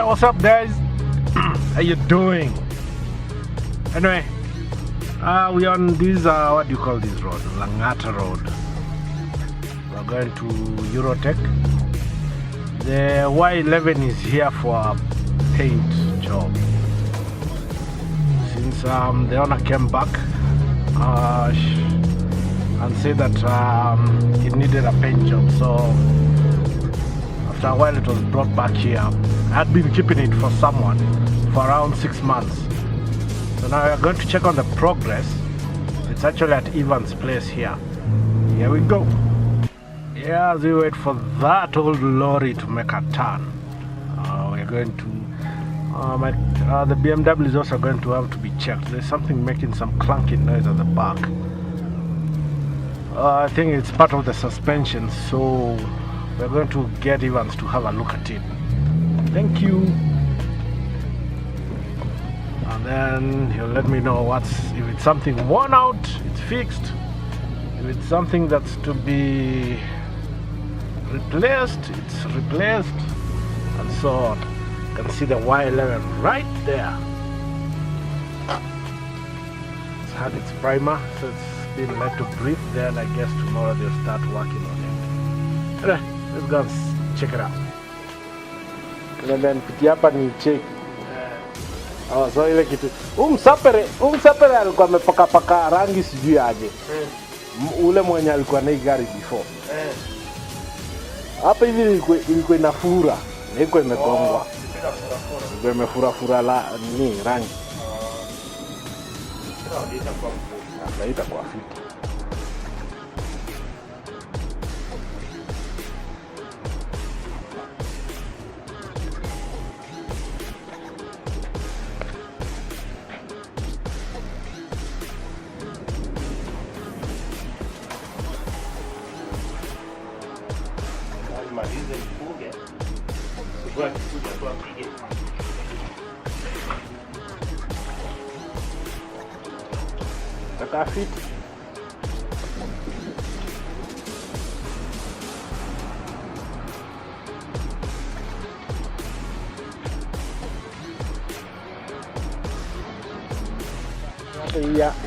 what's up guys? How you doing? Anyway, we on this what do you call this road? Langata Road. We're going to EUROTEQ. The Y11 is here for a paint job. Since the owner came back and said that it needed a paint job, so after a while it was brought back here. I had been keeping it for someone for around 6 months. So now we are going to check on the progress. It's actually at Ivan's place here. Here we go. Yeah, as we wait for that old lorry to make a turn, we're going to the BMW is also going to have to be checked. There's something making some clunking noise at the back. I think it's part of the suspension, so we're going to get Evans to have a look at it. Thank you. And then he'll let me know if it's something worn out, it's fixed. If it's something that's to be replaced, it's replaced, and so on. You can see the Y11 right there. It's had its primer, so it's been let to breathe. Then I guess tomorrow they'll start working on it. Anyway, let's go and check it out. And then pitia hapa ni check. So ile kitu umsapere alikuwa amepaka rangi sijui aje. Ule mwenye alikuwa na gari before. Hapa hivi ilikuwa inafura, ilikuwa imegongwa. Ilikuwa imefura la ni rangi. Sasa itakuwa fiti. Taka fit.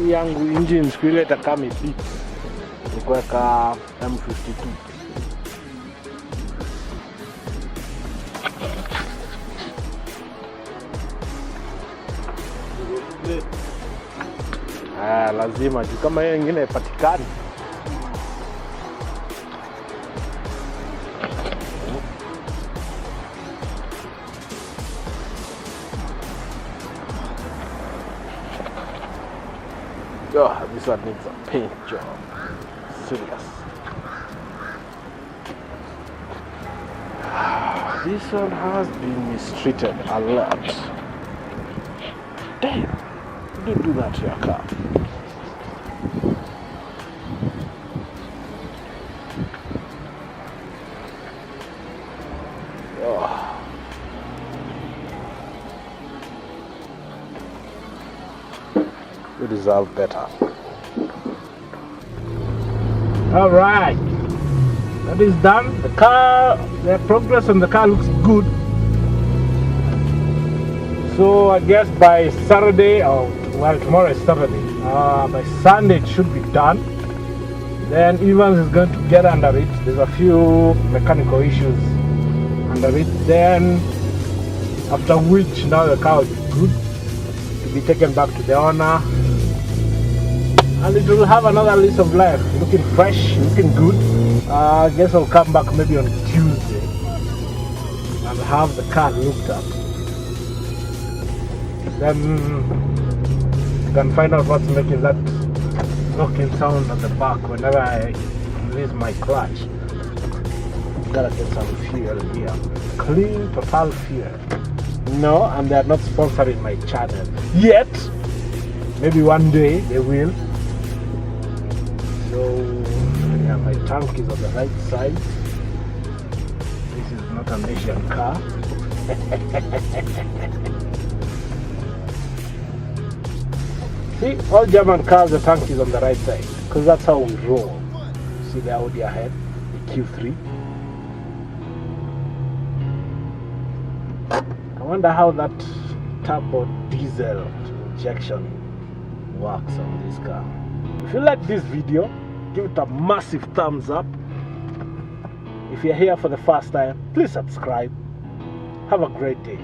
Yangu engine siku ile itakaa mipiti nikuweka M52. Lazima juu kama hiyo nyingine ipatikani. Oh, this one needs a paint job. Serious. This one has been mistreated a lot. Damn, don't do that to your car. You deserve better. Alright, that is done. The progress on the car looks good. So I guess by Saturday, tomorrow is Saturday, by Sunday it should be done. Then Evans is going to get under it. There's a few mechanical issues under it. Then after which now the car will be good to be taken back to the owner. And it will have another lease of life, looking fresh, looking good. I guess I'll come back maybe on Tuesday and have the car looked at. Then you can find out what's making that knocking sound at the back whenever I release my clutch. Gotta get some fuel here. Clean, total fuel. No, and they are not sponsoring my channel yet. Maybe one day they will. So yeah, my tank is on the right side. This is not an Asian car. See, all German cars, the tank is on the right side because that's how we roll. See the Audi ahead, the Q3. I wonder how that turbo diesel injection works on this car. If you like this video, give it a massive thumbs up. If you're here for the first time, please subscribe. Have a great day.